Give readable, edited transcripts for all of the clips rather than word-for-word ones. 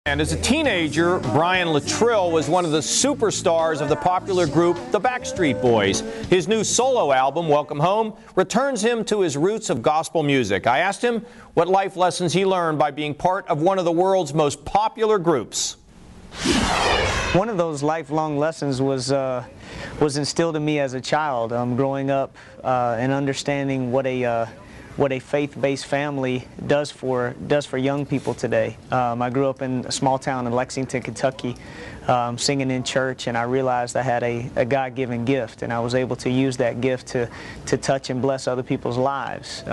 And as a teenager, Brian Littrell was one of the superstars of the popular group the Backstreet Boys. His new solo album, Welcome Home, returns him to his roots of gospel music. I asked him what life lessons he learned by being part of one of the world's most popular groups. One of those lifelong lessons was instilled in me as a child, growing up and understanding what a faith-based family does for young people today. I grew up in a small town in Lexington, Kentucky, singing in church, and I realized I had a God-given gift, and I was able to use that gift to touch and bless other people's lives.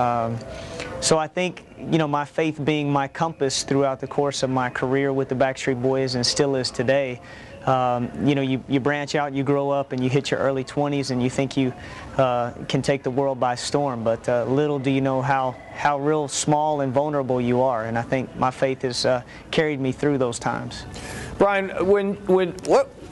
So I think, you know, my faith being my compass throughout the course of my career with the Backstreet Boys, and still is today. You know, you branch out, you grow up, and you hit your early 20s, and you think you can take the world by storm. But little do you know how real small and vulnerable you are. And I think my faith has carried me through those times. Brian,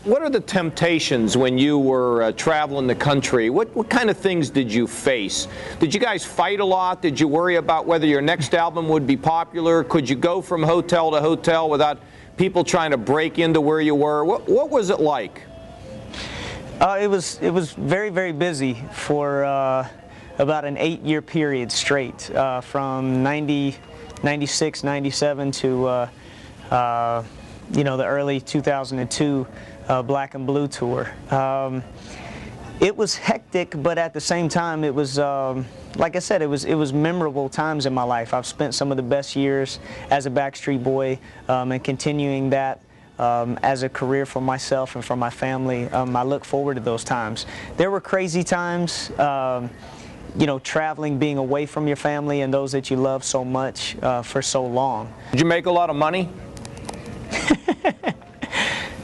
what are the temptations when you were traveling the country? What kind of things did you face? Did you guys fight a lot? Did you worry about whether your next album would be popular? Could you go from hotel to hotel without people trying to break into where you were? What was it like? It was very, very busy for about an 8-year period straight, from 96, 97 to you know, the early 2002 Black and Blue tour. It was hectic, but at the same time, it was, like I said, it was memorable times in my life. I've spent some of the best years as a Backstreet Boy, and continuing that as a career for myself and for my family. I look forward to those times. There were crazy times, you know, traveling, being away from your family and those that you love so much for so long. Did you make a lot of money?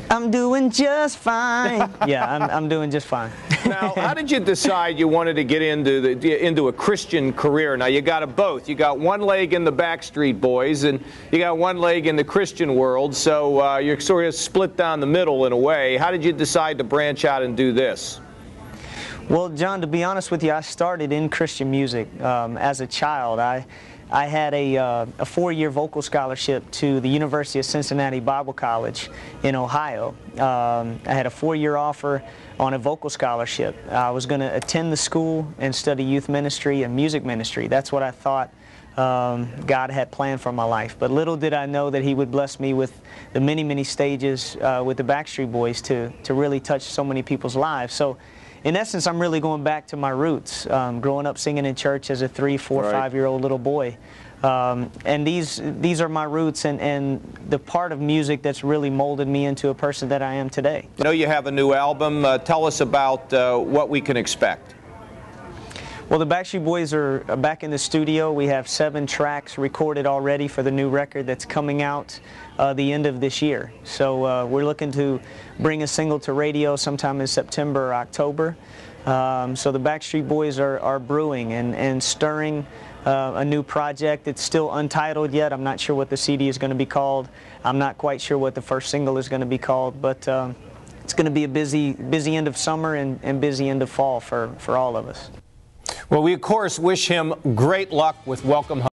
I'm doing just fine. Yeah, I'm doing just fine. Now, how did you decide you wanted to get into a Christian career? Now, you got both. You got one leg in the Backstreet Boys, and you got one leg in the Christian world, so you're sort of split down the middle in a way. How did you decide to branch out and do this? Well, John, to be honest with you, I started in Christian music as a child. I had a 4-year vocal scholarship to the University of Cincinnati Bible College in Ohio. I had a 4-year offer on a vocal scholarship. I was going to attend the school and study youth ministry and music ministry. That's what I thought God had planned for my life. But little did I know that He would bless me with the many, many stages with the Backstreet Boys to really touch so many people's lives. So, in essence, I'm really going back to my roots, growing up singing in church as a 3-, 4-, 5-year-old little boy. And these are my roots and the part of music that's really molded me into a person that I am today. I know you have a new album. Tell us about what we can expect. Well, the Backstreet Boys are back in the studio. We have 7 tracks recorded already for the new record that's coming out the end of this year. So we're looking to bring a single to radio sometime in September or October. So the Backstreet Boys are brewing and stirring a new project. It's still untitled yet. I'm not sure what the CD is going to be called. I'm not quite sure what the first single is going to be called, but it's going to be a busy end of summer and busy end of fall for all of us. Well, we, of course, wish him great luck with Welcome Home.